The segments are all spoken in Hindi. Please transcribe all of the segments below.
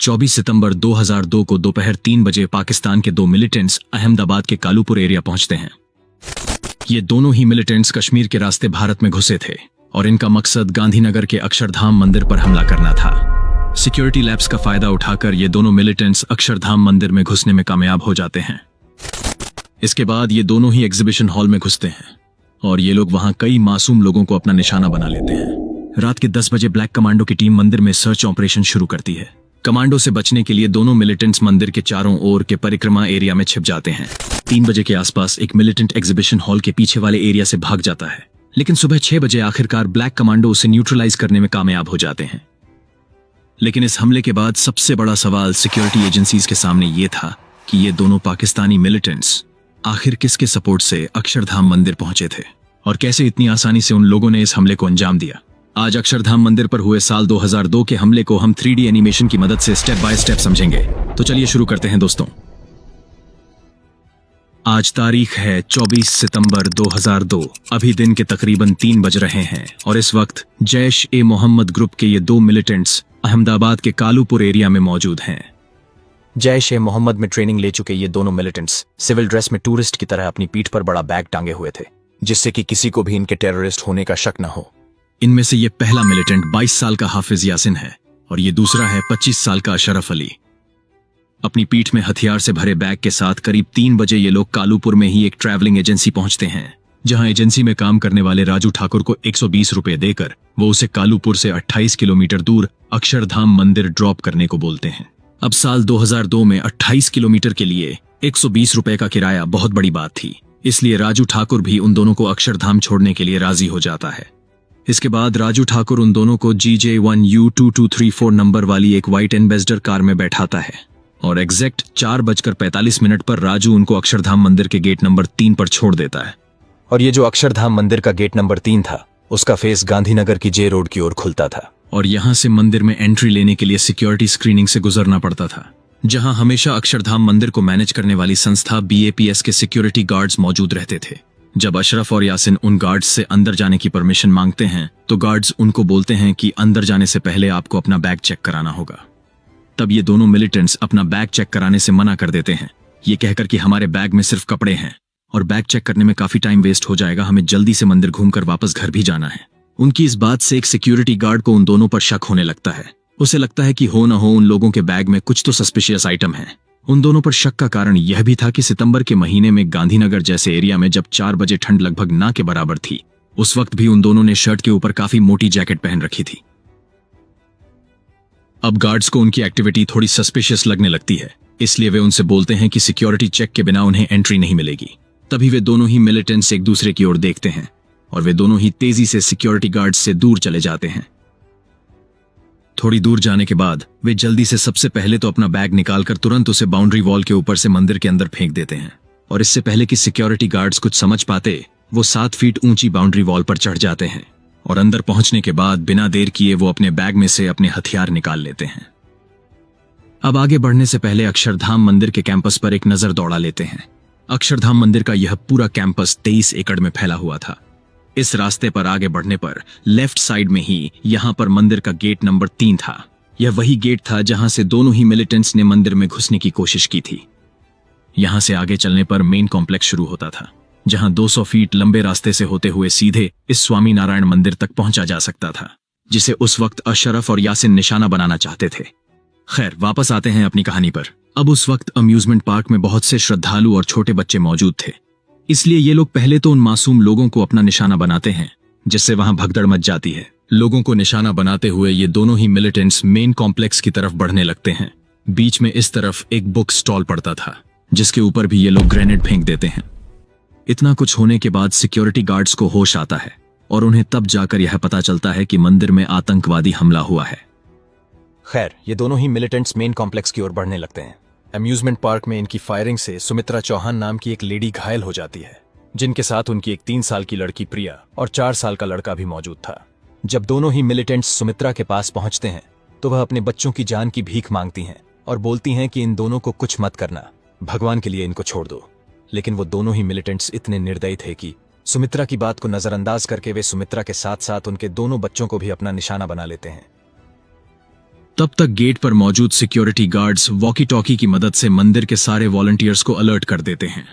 24 सितंबर 2002 को दोपहर 3 बजे पाकिस्तान के दो मिलिटेंट्स अहमदाबाद के कालूपुर एरिया पहुंचते हैं। ये दोनों ही मिलिटेंट्स कश्मीर के रास्ते भारत में घुसे थे और इनका मकसद गांधीनगर के अक्षरधाम मंदिर पर हमला करना था। सिक्योरिटी लैप्स का फायदा उठाकर ये दोनों मिलिटेंट्स अक्षरधाम मंदिर में घुसने में कामयाब हो जाते हैं। इसके बाद ये दोनों ही एग्जीबिशन हॉल में घुसते हैं और ये लोग वहां कई मासूम लोगों को अपना निशाना बना लेते हैं। रात के 10 बजे ब्लैक कमांडो की टीम मंदिर में सर्च ऑपरेशन शुरू करती है। कमांडो से बचने के लिए दोनों मिलिटेंट्स मंदिर के चारों ओर के परिक्रमा एरिया में छिप जाते हैं। 3 बजे के आसपास एक मिलिटेंट एग्जीबिशन हॉल के पीछे वाले एरिया से भाग जाता है, लेकिन सुबह 6 बजे आखिरकार ब्लैक कमांडो उसे न्यूट्रलाइज करने में कामयाब हो जाते हैं। लेकिन इस हमले के बाद सबसे बड़ा सवाल सिक्योरिटी एजेंसीज के सामने ये था कि ये दोनों पाकिस्तानी मिलिटेंट्स आखिर किसके सपोर्ट से अक्षरधाम मंदिर पहुंचे थे और कैसे इतनी आसानी से उन लोगों ने इस हमले को अंजाम दिया। आज अक्षरधाम मंदिर पर हुए साल 2002 के हमले को हम 3D एनिमेशन की मदद से स्टेप बाय स्टेप समझेंगे। तो चलिए शुरू करते हैं दोस्तों। आज तारीख है 24 सितंबर 2002। अभी दिन के तकरीबन 3 बज रहे हैं और इस वक्त जैश-ए-मोहम्मद ग्रुप के ये दो मिलिटेंट्स अहमदाबाद के कालूपुर एरिया में मौजूद हैं। जैश-ए-मोहम्मद में ट्रेनिंग ले चुके ये दोनों मिलिटेंट्स सिविल ड्रेस में टूरिस्ट की तरह अपनी पीठ पर बड़ा बैग टांगे हुए थे, जिससे कि किसी को भी इनके टेररिस्ट होने का शक न हो। इनमें से ये पहला मिलिटेंट 22 साल का हाफिज यासिन है और ये दूसरा है 25 साल का अशरफ अली। अपनी पीठ में हथियार से भरे बैग के साथ करीब 3 बजे ये लोग कालूपुर में ही एक ट्रैवलिंग एजेंसी पहुंचते हैं, जहां एजेंसी में काम करने वाले राजू ठाकुर को 120 रुपए देकर वो उसे कालूपुर से 28 किलोमीटर दूर अक्षरधाम मंदिर ड्रॉप करने को बोलते हैं। अब साल 2002 में 28 किलोमीटर के लिए 120 रुपए का किराया बहुत बड़ी बात थी, इसलिए राजू ठाकुर भी उन दोनों को अक्षरधाम छोड़ने के लिए राजी हो जाता है। इसके बाद राजू ठाकुर उन दोनों को GJ1U2234 नंबर वाली एक व्हाइट एम्बेसडर कार में बैठाता है और एग्जैक्ट 4:45 पर राजू उनको अक्षरधाम मंदिर के गेट नंबर 3 पर छोड़ देता है। और ये जो अक्षरधाम मंदिर का गेट नंबर 3 था, उसका फेस गांधीनगर की जे रोड की ओर खुलता था और यहां से मंदिर में एंट्री लेने के लिए सिक्योरिटी स्क्रीनिंग से गुजरना पड़ता था, जहां हमेशा अक्षरधाम मंदिर को मैनेज करने वाली संस्था BAPS के सिक्योरिटी गार्ड्स मौजूद रहते थे। जब अशरफ और यासिन उन गार्ड्स से अंदर जाने की परमिशन मांगते हैं तो गार्ड्स उनको बोलते हैं कि अंदर जाने से पहले आपको अपना बैग चेक कराना होगा। तब ये दोनों मिलिटेंट्स अपना बैग चेक कराने से मना कर देते हैं, ये कहकर कि हमारे बैग में सिर्फ कपड़े हैं और बैग चेक करने में काफी टाइम वेस्ट हो जाएगा, हमें जल्दी से मंदिर घूमकर वापस घर भी जाना है। उनकी इस बात से एक सिक्योरिटी गार्ड को उन दोनों पर शक होने लगता है। उसे लगता है कि हो न हो उन लोगों के बैग में कुछ तो सस्पिशियस आइटम है। उन दोनों पर शक का कारण यह भी था कि सितंबर के महीने में गांधीनगर जैसे एरिया में जब 4 बजे ठंड लगभग ना के बराबर थी, उस वक्त भी उन दोनों ने शर्ट के ऊपर काफी मोटी जैकेट पहन रखी थी। अब गार्ड्स को उनकी एक्टिविटी थोड़ी सस्पिशियस लगने लगती है, इसलिए वे उनसे बोलते हैं कि सिक्योरिटी चेक के बिना उन्हें एंट्री नहीं मिलेगी। तभी वे दोनों ही मिलिटेंट्स एक दूसरे की ओर देखते हैं और वे दोनों ही तेजी से सिक्योरिटी गार्ड्स से दूर चले जाते हैं। थोड़ी दूर जाने के बाद वे जल्दी से सबसे पहले तो अपना बैग निकालकर तुरंत उसे बाउंड्री वॉल के ऊपर से मंदिर के अंदर फेंक देते हैं और इससे पहले कि सिक्योरिटी गार्ड्स कुछ समझ पाते, वो 7 फीट ऊंची बाउंड्री वॉल पर चढ़ जाते हैं और अंदर पहुंचने के बाद बिना देर किए वो अपने बैग में से अपने हथियार निकाल लेते हैं। अब आगे बढ़ने से पहले अक्षरधाम मंदिर के कैंपस पर एक नजर दौड़ा लेते हैं। अक्षरधाम मंदिर का यह पूरा कैंपस 23 एकड़ में फैला हुआ था। इस रास्ते पर आगे बढ़ने पर लेफ्ट साइड में ही यहां पर मंदिर का गेट नंबर 3 था। यह वही गेट था जहां से दोनों ही मिलिटेंट्स ने मंदिर में घुसने की कोशिश की थी। यहां से आगे चलने पर मेन कॉम्प्लेक्स शुरू होता था, जहां 200 फीट लंबे रास्ते से होते हुए सीधे इस स्वामी नारायण मंदिर तक पहुंचा जा सकता था, जिसे उस वक्त अशरफ और यासिन निशाना बनाना चाहते थे। खैर, वापस आते हैं अपनी कहानी पर। अब उस वक्त अम्यूजमेंट पार्क में बहुत से श्रद्धालु और छोटे बच्चे मौजूद थे, इसलिए ये लोग पहले तो उन मासूम लोगों को अपना निशाना बनाते हैं, जिससे वहां भगदड़ मच जाती है। लोगों को निशाना बनाते हुए ये दोनों ही मिलिटेंट्स मेन कॉम्प्लेक्स की तरफ बढ़ने लगते हैं। बीच में इस तरफ एक बुक स्टॉल पड़ता था, जिसके ऊपर भी ये लोग ग्रेनेड फेंक देते हैं। इतना कुछ होने के बाद सिक्योरिटी गार्ड्स को होश आता है और उन्हें तब जाकर यह पता चलता है कि मंदिर में आतंकवादी हमला हुआ है। खैर, ये दोनों ही मिलिटेंट्स मेन कॉम्प्लेक्स की ओर बढ़ने लगते हैं। अम्यूजमेंट पार्क में इनकी फायरिंग से सुमित्रा चौहान नाम की एक लेडी घायल हो जाती है, जिनके साथ उनकी एक 3 साल की लड़की प्रिया और 4 साल का लड़का भी मौजूद था। जब दोनों ही मिलिटेंट्स सुमित्रा के पास पहुंचते हैं तो वह अपने बच्चों की जान की भीख मांगती हैं और बोलती हैं कि इन दोनों को कुछ मत करना, भगवान के लिए इनको छोड़ दो। लेकिन वो दोनों ही मिलिटेंट्स इतने निर्दयी थे कि सुमित्रा की बात को नजरअंदाज करके वे सुमित्रा के साथ साथ उनके दोनों बच्चों को भी अपना निशाना बना लेते हैं। तब तक गेट पर मौजूद सिक्योरिटी गार्ड्स वॉकी टॉकी की मदद से मंदिर के सारे वॉलंटियर्स को अलर्ट कर देते हैं।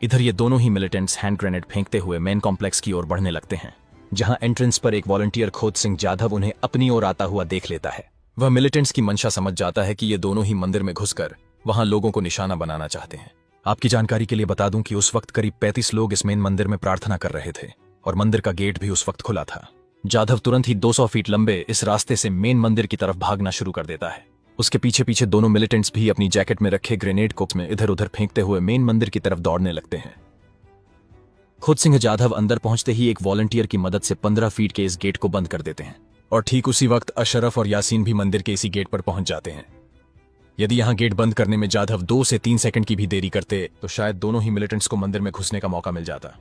इधर ये दोनों ही मिलिटेंट्स हैंड ग्रेनेड फेंकते हुए मेन कॉम्प्लेक्स की ओर बढ़ने लगते हैं, जहां एंट्रेंस पर एक वॉलंटियर खोद सिंह जाधव उन्हें अपनी ओर आता हुआ देख लेता है। वह मिलिटेंट्स की मंशा समझ जाता है कि ये दोनों ही मंदिर में घुसकर वहां लोगों को निशाना बनाना चाहते हैं। आपकी जानकारी के लिए बता दूं कि उस वक्त करीब 35 लोग इस मेन मंदिर में प्रार्थना कर रहे थे और मंदिर का गेट भी उस वक्त खुला था। जाधव तुरंत ही 200 फीट लंबे इस रास्ते से मेन मंदिर की तरफ भागना शुरू कर देता है। उसके पीछे पीछे दोनों मिलिटेंट्स भी अपनी जैकेट में रखे ग्रेनेड को में इधर उधर फेंकते हुए मेन मंदिर की तरफ दौड़ने लगते हैं। खुद सिंह जाधव अंदर पहुंचते ही एक वॉलंटियर की मदद से 15 फीट के इस गेट को बंद कर देते हैं और ठीक उसी वक्त अशरफ और यासीन भी मंदिर के इसी गेट पर पहुंच जाते हैं। यदि यहां गेट बंद करने में जाधव 2 से 3 सेकंड की भी देरी करते तो शायद दोनों ही मिलिटेंट्स को मंदिर में घुसने का मौका मिल जाता।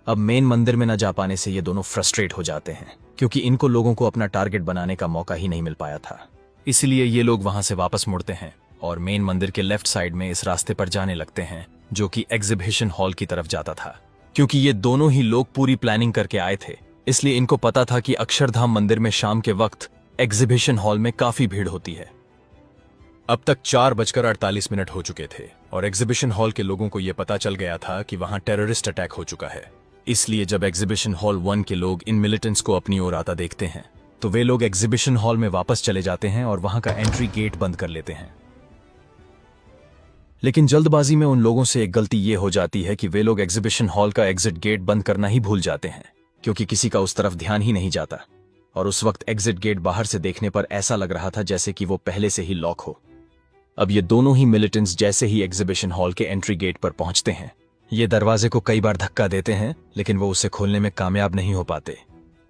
अब मेन मंदिर में न जा पाने से ये दोनों फ्रस्ट्रेट हो जाते हैं, क्योंकि इनको लोगों को अपना टारगेट बनाने का मौका ही नहीं मिल पाया था। इसलिए ये लोग वहां से वापस मुड़ते हैं और मेन मंदिर के लेफ्ट साइड में इस रास्ते पर जाने लगते हैं जो कि एग्जीबिशन हॉल की तरफ जाता था। क्योंकि ये दोनों ही लोग पूरी प्लानिंग करके आए थे, इसलिए इनको पता था कि अक्षरधाम मंदिर में शाम के वक्त एग्जीबिशन हॉल में काफी भीड़ होती है। अब तक 4:48 हो चुके थे और एग्जीबिशन हॉल के लोगों को यह पता चल गया था कि वहां टेररिस्ट अटैक हो चुका है। इसलिए जब एग्जीबिशन हॉल 1 के लोग इन मिलिटेंट्स को अपनी ओर आता देखते हैं तो वे लोग एग्जीबिशन हॉल में वापस चले जाते हैं और वहां का एंट्री गेट बंद कर लेते हैं। लेकिन जल्दबाजी में उन लोगों से एक गलती ये हो जाती है कि वे लोग एग्जीबिशन हॉल का एग्जिट गेट बंद करना ही भूल जाते हैं, क्योंकि किसी का उस तरफ ध्यान ही नहीं जाता और उस वक्त एग्जिट गेट बाहर से देखने पर ऐसा लग रहा था जैसे कि वो पहले से ही लॉक हो। अब ये दोनों ही मिलिटेंट्स जैसे ही एग्जीबिशन हॉल के एंट्री गेट पर पहुंचते हैं, ये दरवाजे को कई बार धक्का देते हैं, लेकिन वो उसे खोलने में कामयाब नहीं हो पाते।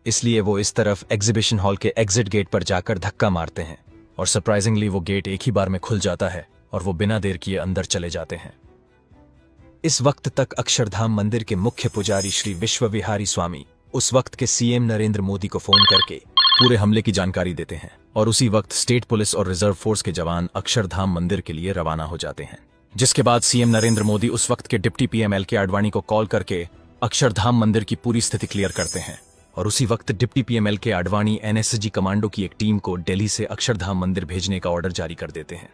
इसलिए वो इस तरफ एग्जीबिशन हॉल के एग्जिट गेट पर जाकर धक्का मारते हैं और सरप्राइजिंगली वो गेट एक ही बार में खुल जाता है और वो बिना देर किए अंदर चले जाते हैं। इस वक्त तक अक्षरधाम मंदिर के मुख्य पुजारी श्री विश्वविहारी स्वामी उस वक्त के सीएम नरेंद्र मोदी को फोन करके पूरे हमले की जानकारी देते हैं और उसी वक्त स्टेट पुलिस और रिजर्व फोर्स के जवान अक्षरधाम मंदिर के लिए रवाना हो जाते हैं। जिसके बाद सीएम नरेंद्र मोदी उस वक्त के डिप्टी पीएम एल के आडवाणी को कॉल करके अक्षरधाम मंदिर की पूरी स्थिति क्लियर करते हैं और उसी वक्त डिप्टी पीएम एल के आडवाणी एनएसजी कमांडो की एक टीम को दिल्ली से अक्षरधाम मंदिर भेजने का ऑर्डर जारी कर देते हैं।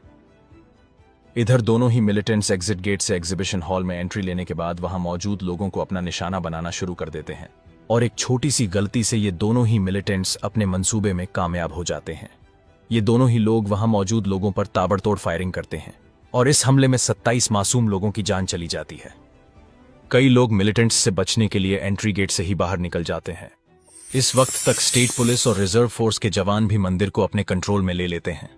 इधर दोनों ही मिलिटेंट्स एग्जिट गेट से एग्जीबिशन हॉल में एंट्री लेने के बाद वहां मौजूद लोगों को अपना निशाना बनाना शुरू कर देते हैं और एक छोटी सी गलती से ये दोनों ही मिलिटेंट्स अपने मंसूबे में कामयाब हो जाते हैं। ये दोनों ही लोग वहां मौजूद लोगों पर ताबड़तोड़ फायरिंग करते हैं और इस हमले में 27 मासूम लोगों की जान चली जाती है। कई लोग मिलिटेंट्स से बचने के लिए एंट्री गेट से ही बाहर निकल जाते हैं। इस वक्त तक स्टेट पुलिस और रिजर्व फोर्स के जवान भी मंदिर को अपने कंट्रोल में ले लेते हैं।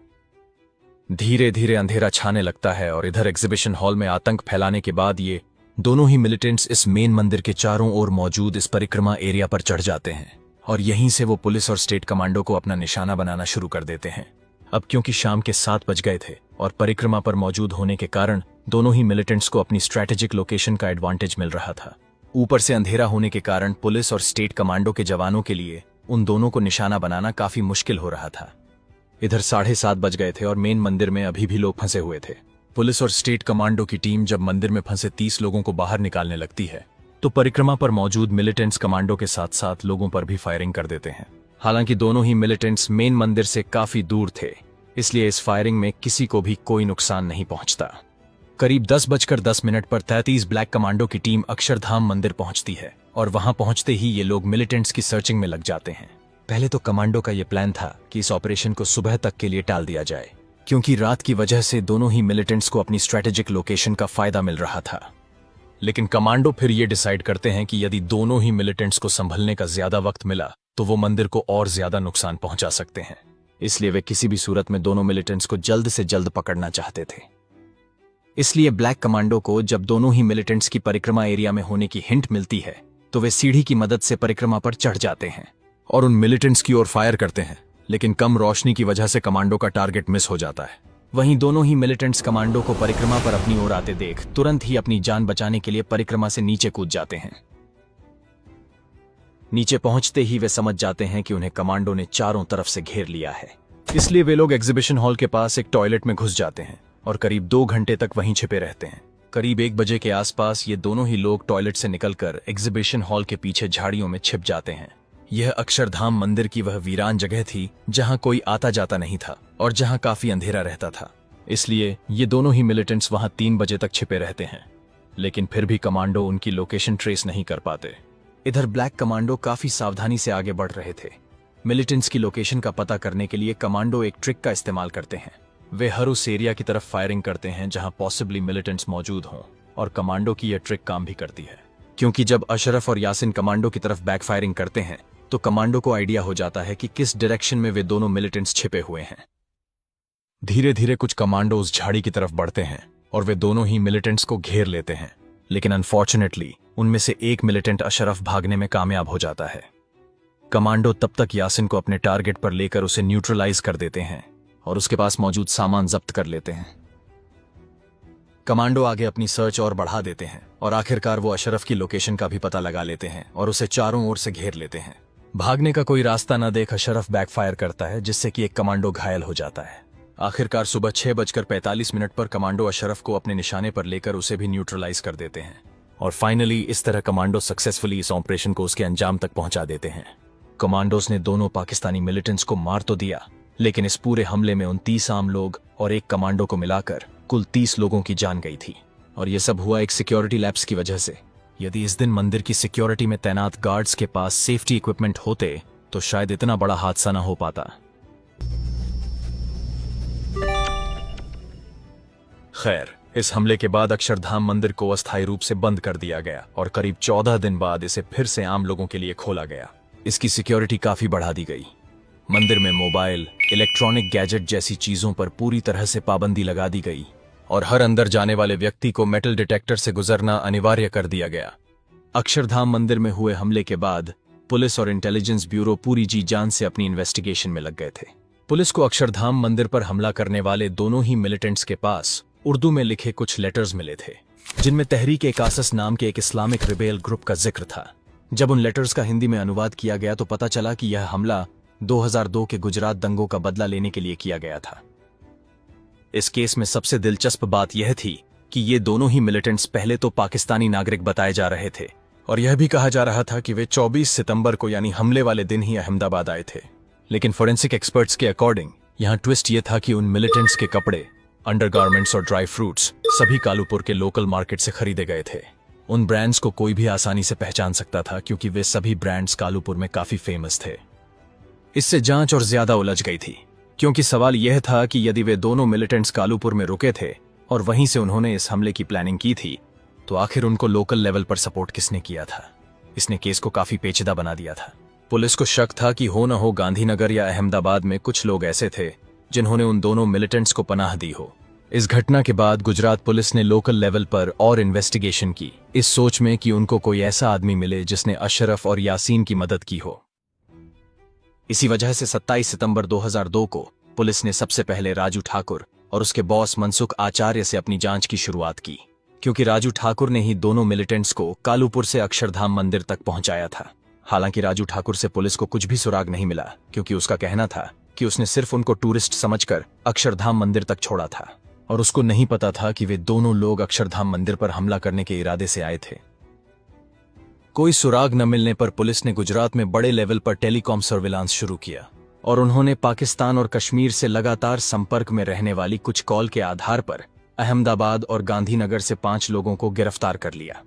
धीरे धीरे अंधेरा छाने लगता है और इधर एग्जीबिशन हॉल में आतंक फैलाने के बाद ये दोनों ही मिलिटेंट्स इस मेन मंदिर के चारों ओर मौजूद इस परिक्रमा एरिया पर चढ़ जाते हैं और यहीं से वो पुलिस और स्टेट कमांडो को अपना निशाना बनाना शुरू कर देते हैं। अब क्योंकि शाम के 7 बज गए थे और परिक्रमा पर मौजूद होने के कारण दोनों ही मिलिटेंट्स को अपनी स्ट्रैटेजिक लोकेशन का एडवांटेज मिल रहा था। ऊपर से अंधेरा होने के कारण पुलिस और स्टेट कमांडो के जवानों के लिए उन दोनों को निशाना बनाना काफी मुश्किल हो रहा था। इधर 7:30 बज गए थे और मेन मंदिर में अभी भी लोग फंसे हुए थे। पुलिस और स्टेट कमांडो की टीम जब मंदिर में फंसे 30 लोगों को बाहर निकालने लगती है तो परिक्रमा पर मौजूद मिलिटेंट्स कमांडो के साथ साथ लोगों पर भी फायरिंग कर देते हैं। हालांकि दोनों ही मिलिटेंट्स मेन मंदिर से काफी दूर थे, इसलिए इस फायरिंग में किसी को भी कोई नुकसान नहीं पहुंचता। करीब 10:10 पर 33 ब्लैक कमांडो की टीम अक्षरधाम मंदिर पहुंचती है और वहां पहुंचते ही ये लोग मिलिटेंट्स की सर्चिंग में लग जाते हैं। पहले तो कमांडो का यह प्लान था कि इस ऑपरेशन को सुबह तक के लिए टाल दिया जाए, क्योंकि रात की वजह से दोनों ही मिलिटेंट्स को अपनी स्ट्रैटेजिक लोकेशन का फायदा मिल रहा था। लेकिन कमांडो फिर ये डिसाइड करते हैं कि यदि दोनों ही मिलिटेंट्स को संभलने का ज्यादा वक्त मिला तो वो मंदिर को और ज्यादा नुकसान पहुंचा सकते हैं। इसलिए वे किसी भी सूरत में दोनों मिलिटेंट्स को जल्द से जल्द पकड़ना चाहते थे। इसलिए ब्लैक कमांडो को जब दोनों ही मिलिटेंट्स की परिक्रमा एरिया में होने की हिंट मिलती है तो वे सीढ़ी की मदद से परिक्रमा पर चढ़ जाते हैं और उन मिलिटेंट्स की ओर फायर करते हैं, लेकिन कम रोशनी की वजह से कमांडो का टारगेट मिस हो जाता है। वहीं दोनों ही मिलिटेंट्स कमांडो को परिक्रमा पर अपनी ओर आते देख तुरंत ही अपनी जान बचाने के लिए परिक्रमा से नीचे कूद जाते हैं। नीचे पहुंचते ही वे समझ जाते हैं कि उन्हें कमांडो ने चारों तरफ से घेर लिया है। इसलिए वे लोग एग्जीबिशन हॉल के पास एक टॉयलेट में घुस जाते हैं और करीब 2 घंटे तक वहीं छिपे रहते हैं। करीब 1 बजे के आसपास ये दोनों ही लोग टॉयलेट से निकलकर एग्जीबिशन हॉल के पीछे झाड़ियों में छिप जाते हैं। यह अक्षरधाम मंदिर की वह वीरान जगह थी जहां कोई आता जाता नहीं था और जहां काफी अंधेरा रहता था। इसलिए ये दोनों ही मिलिटेंट्स वहां 3 बजे तक छिपे रहते हैं, लेकिन फिर भी कमांडो उनकी लोकेशन ट्रेस नहीं कर पाते। इधर ब्लैक कमांडो काफी सावधानी से आगे बढ़ रहे थे। मिलिटेंट्स की लोकेशन का पता करने के लिए कमांडो एक ट्रिक का इस्तेमाल करते हैं। वे हर उस एरिया की तरफ फायरिंग करते हैं जहां पॉसिबली मिलिटेंट्स मौजूद हों, और कमांडो की यह ट्रिक काम भी करती है, क्योंकि जब अशरफ और यासिन कमांडो की तरफ बैक फायरिंग करते हैं तो कमांडो को आइडिया हो जाता है कि किस डायरेक्शन में वे दोनों मिलिटेंट्स छिपे हुए हैं। धीरे धीरे कुछ कमांडो उस झाड़ी की तरफ बढ़ते हैं और वे दोनों ही मिलिटेंट्स को घेर लेते हैं, लेकिन अनफॉर्चुनेटली उनमें से एक मिलिटेंट अशरफ भागने में कामयाब हो जाता है। कमांडो तब तक यासिन को अपने टारगेट पर लेकर उसे न्यूट्रलाइज कर देते हैं और उसके पास मौजूद सामान जब्त कर लेते हैं। कमांडो आगे अपनी सर्च और बढ़ा देते हैं और आखिरकार वो अशरफ की लोकेशन का भी पता लगा लेते हैं और उसे चारों ओर से घेर लेते हैं। भागने का कोई रास्ता न देख अशरफ बैकफायर करता है, जिससे कि एक कमांडो घायल हो जाता है। आखिरकार सुबह 6:45 पर कमांडो अशरफ को अपने निशाने पर लेकर उसे भी न्यूट्रलाइज कर देते हैं और फाइनली इस तरह कमांडो सक्सेसफुली इस ऑपरेशन को उसके अंजाम तक पहुंचा देते हैं। कमांडोज ने दोनों पाकिस्तानी मिलिटेंट्स को मार तो दिया, लेकिन इस पूरे हमले में 29 आम लोग और एक कमांडो को मिलाकर कुल 30 लोगों की जान गई थी, और यह सब हुआ एक सिक्योरिटी लैप्स की वजह से। यदि इस दिन मंदिर की सिक्योरिटी में तैनात गार्ड्स के पास सेफ्टी इक्विपमेंट होते तो शायद इतना बड़ा हादसा न हो पाता। खैर, इस हमले के बाद अक्षरधाम मंदिर को अस्थायी रूप से बंद कर दिया गया और करीब 14 दिन बाद इसे फिर से आम लोगों के लिए खोला गया। इसकी सिक्योरिटी काफी बढ़ा दी गई। मंदिर में मोबाइल, इलेक्ट्रॉनिक गैजेट जैसी चीजों पर पूरी तरह से पाबंदी लगा दी गई और हर अंदर जाने वाले व्यक्ति को मेटल डिटेक्टर से गुजरना अनिवार्य कर दिया गया। अक्षरधाम मंदिर में हुए हमले के बाद पुलिस और इंटेलिजेंस ब्यूरो पूरी जी जान से अपनी इन्वेस्टिगेशन में लग गए थे। पुलिस को अक्षरधाम मंदिर पर हमला करने वाले दोनों ही मिलिटेंट्स के पास उर्दू में लिखे कुछ लेटर्स मिले थे, जिनमें तहरीक-ए-कासस नाम के एक इस्लामिक रिबेल ग्रुप का जिक्र था। जब उन लेटर्स का हिंदी में अनुवाद किया गया तो पता चला कि यह हमला 2002 के गुजरात दंगों का बदला लेने के लिए किया गया था। इस केस में सबसे दिलचस्प बात यह थी कि ये दोनों ही मिलिटेंट्स पहले तो पाकिस्तानी नागरिक बताए जा रहे थे और यह भी कहा जा रहा था कि वे 24 सितंबर को यानी हमले वाले दिन ही अहमदाबाद आए थे। लेकिन फोरेंसिक एक्सपर्ट्स के अकॉर्डिंग यहां ट्विस्ट ये था कि उन मिलिटेंट्स के कपड़े, अंडरगारमेंट्स और ड्राई फ्रूट्स सभी कालूपुर के लोकल मार्केट से खरीदे गए थे। उन ब्रांड्स को कोई भी आसानी से पहचान सकता था क्योंकि वे सभी ब्रांड्स कालूपुर में काफी फेमस थे। इससे जांच और ज्यादा उलझ गई थी, क्योंकि सवाल यह था कि यदि वे दोनों मिलिटेंट्स कालूपुर में रुके थे और वहीं से उन्होंने इस हमले की प्लानिंग की थी, तो आखिर उनको लोकल लेवल पर सपोर्ट किसने किया था। इसने केस को काफी पेचीदा बना दिया था। पुलिस को शक था कि हो न हो गांधीनगर या अहमदाबाद में कुछ लोग ऐसे थे जिन्होंने उन दोनों मिलिटेंट्स को पनाह दी हो। इस घटना के बाद गुजरात पुलिस ने लोकल लेवल पर और इन्वेस्टिगेशन की, इस सोच में कि उनको कोई ऐसा आदमी मिले जिसने अशरफ और यासीन की मदद की हो। इसी वजह से 27 सितंबर 2002 को पुलिस ने सबसे पहले राजू ठाकुर और उसके बॉस मनसुख आचार्य से अपनी जांच की शुरुआत की, क्योंकि राजू ठाकुर ने ही दोनों मिलिटेंट्स को कालूपुर से अक्षरधाम मंदिर तक पहुंचाया था। हालांकि राजू ठाकुर से पुलिस को कुछ भी सुराग नहीं मिला, क्योंकि उसका कहना था कि उसने सिर्फ उनको टूरिस्ट समझकर अक्षरधाम मंदिर तक छोड़ा था और उसको नहीं पता था कि वे दोनों लोग अक्षरधाम मंदिर पर हमला करने के इरादे से आए थे। कोई सुराग न मिलने पर पुलिस ने गुजरात में बड़े लेवल पर टेलीकॉम सर्विलांस शुरू किया और उन्होंने पाकिस्तान और कश्मीर से लगातार संपर्क में रहने वाली कुछ कॉल के आधार पर अहमदाबाद और गांधीनगर से 5 लोगों को गिरफ्तार कर लिया।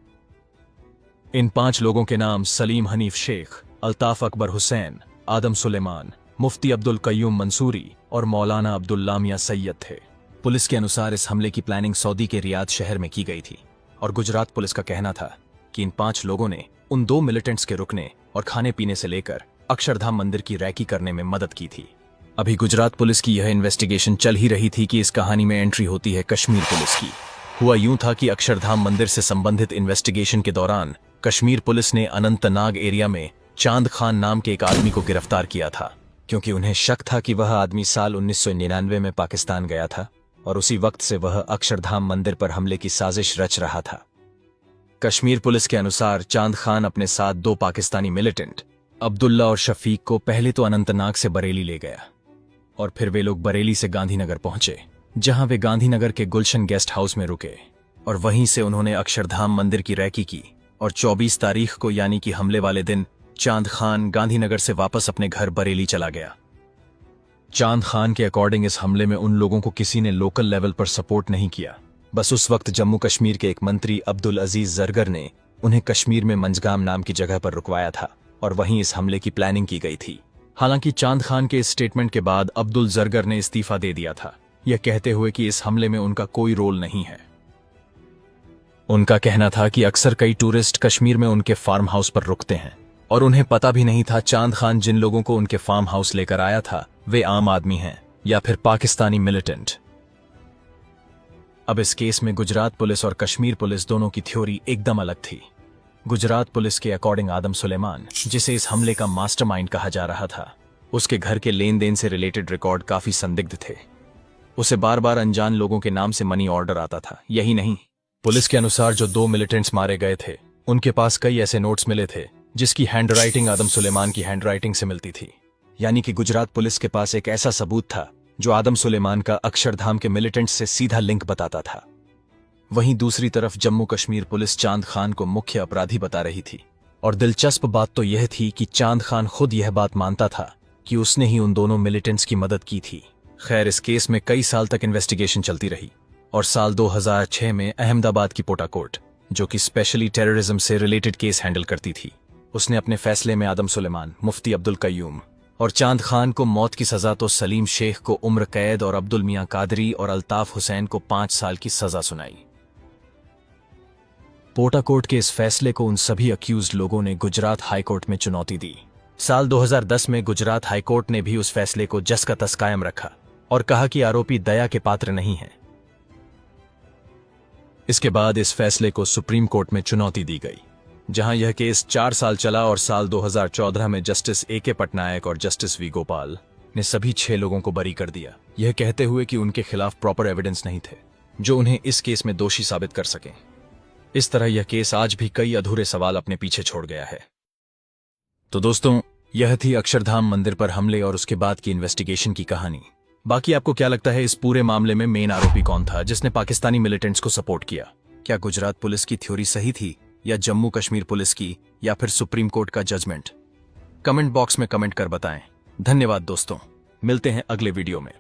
इन 5 लोगों के नाम सलीम हनीफ शेख, अल्ताफ अकबर हुसैन, आदम सुलेमान, मुफ्ती अब्दुल कय्यूम मंसूरी और मौलाना अब्दुल लामिया सैयद थे। पुलिस के अनुसार इस हमले की प्लानिंग सऊदी के रियाद शहर में की गई थी और गुजरात पुलिस का कहना था कि इन 5 लोगों ने उन 2 मिलिटेंट्स के रुकने और खाने पीने से लेकर अक्षरधाम मंदिर की रैकी करने में मदद की थी। अभी गुजरात पुलिस की यह इन्वेस्टिगेशन चल ही रही थी कि इस कहानी में एंट्री होती है कश्मीर पुलिस की। हुआ यूं था कि अक्षरधाम मंदिर से संबंधित इन्वेस्टिगेशन के दौरान कश्मीर पुलिस ने अनंतनाग एरिया में चांद खान नाम के एक आदमी को गिरफ्तार किया था, क्योंकि उन्हें शक था कि वह आदमी साल 1999 में पाकिस्तान गया था और उसी वक्त से वह अक्षरधाम मंदिर पर हमले की साजिश रच रहा था। कश्मीर पुलिस के अनुसार चांद खान अपने साथ 2 पाकिस्तानी मिलिटेंट अब्दुल्ला और शफीक को पहले तो अनंतनाग से बरेली ले गया और फिर वे लोग बरेली से गांधीनगर पहुंचे, जहां वे गांधीनगर के गुलशन गेस्ट हाउस में रुके और वहीं से उन्होंने अक्षरधाम मंदिर की रैकी की और 24 तारीख को यानी कि हमले वाले दिन चांद खान गांधीनगर से वापस अपने घर बरेली चला गया। चांद खान के अकॉर्डिंग इस हमले में उन लोगों को किसी ने लोकल लेवल पर सपोर्ट नहीं किया। बस उस वक्त जम्मू कश्मीर के एक मंत्री अब्दुल अजीज जरगर ने उन्हें कश्मीर में मंजगाम नाम की जगह पर रुकवाया था और वहीं इस हमले की प्लानिंग की गई थी। हालांकि चांद खान के इस स्टेटमेंट के बाद अब्दुल जरगर ने इस्तीफा दे दिया था, यह कहते हुए कि इस हमले में उनका कोई रोल नहीं है। उनका कहना था कि अक्सर कई टूरिस्ट कश्मीर में उनके फार्म हाउस पर रुकते हैं और उन्हें पता भी नहीं था चांद खान जिन लोगों को उनके फार्म हाउस लेकर आया था वे आम आदमी हैं या फिर पाकिस्तानी मिलिटेंट। अब इस केस में गुजरात पुलिस और कश्मीर पुलिस दोनों की थ्योरी एकदम अलग थी। गुजरात पुलिस के अकॉर्डिंग आदम सुलेमान, जिसे इस हमले का मास्टरमाइंड कहा जा रहा था, उसके घर के लेन देन से रिलेटेड रिकॉर्ड काफी संदिग्ध थे। उसे बार बार अनजान लोगों के नाम से मनी ऑर्डर आता था। यही नहीं, पुलिस के अनुसार जो 2 मिलिटेंट्स मारे गए थे उनके पास कई ऐसे नोट्स मिले थे जिसकी हैंडराइटिंग आदम सुलेमान की हैंडराइटिंग से मिलती थी। यानी कि गुजरात पुलिस के पास एक ऐसा सबूत था जो आदम सुलेमान का अक्षरधाम के मिलिटेंट्स से सीधा लिंक बताता था। वहीं दूसरी तरफ जम्मू कश्मीर पुलिस चांद खान को मुख्य अपराधी बता रही थी और दिलचस्प बात तो यह थी कि चांद खान खुद यह बात मानता था कि उसने ही उन दोनों मिलिटेंट्स की मदद की थी। खैर, इस केस में कई साल तक इन्वेस्टिगेशन चलती रही और साल 2006 में अहमदाबाद की पोटा कोर्ट, जो कि स्पेशली टेररिज्म से रिलेटेड केस हैंडल करती थी, उसने अपने फैसले में आदम सुलेमान, मुफ्ती अब्दुल कय्यूम और चांद खान को मौत की सजा तो सलीम शेख को उम्र कैद और अब्दुल मियां कादरी और अल्ताफ हुसैन को 5 साल की सजा सुनाई। पोटा कोर्ट के इस फैसले को उन सभी अक्यूज्ड लोगों ने गुजरात हाईकोर्ट में चुनौती दी। साल 2010 में गुजरात हाईकोर्ट ने भी उस फैसले को जस का तस कायम रखा और कहा कि आरोपी दया के पात्र नहीं है। इसके बाद इस फैसले को सुप्रीम कोर्ट में चुनौती दी गई, जहां यह केस 4 साल चला और साल 2014 में जस्टिस ए के पटनायक और जस्टिस वी गोपाल ने सभी 6 लोगों को बरी कर दिया, यह कहते हुए कि उनके खिलाफ प्रॉपर एविडेंस नहीं थे जो उन्हें इस केस में दोषी साबित कर सकें। इस तरह यह केस आज भी कई अधूरे सवाल अपने पीछे छोड़ गया है। तो दोस्तों, यह थी अक्षरधाम मंदिर पर हमले और उसके बाद की इन्वेस्टिगेशन की कहानी। बाकी आपको क्या लगता है, इस पूरे मामले में मेन आरोपी कौन था जिसने पाकिस्तानी मिलिटेंट्स को सपोर्ट किया? क्या गुजरात पुलिस की थ्योरी सही थी या जम्मू कश्मीर पुलिस की या फिर सुप्रीम कोर्ट का जजमेंट? कमेंट बॉक्स में कमेंट कर बताएं। धन्यवाद दोस्तों, मिलते हैं अगले वीडियो में।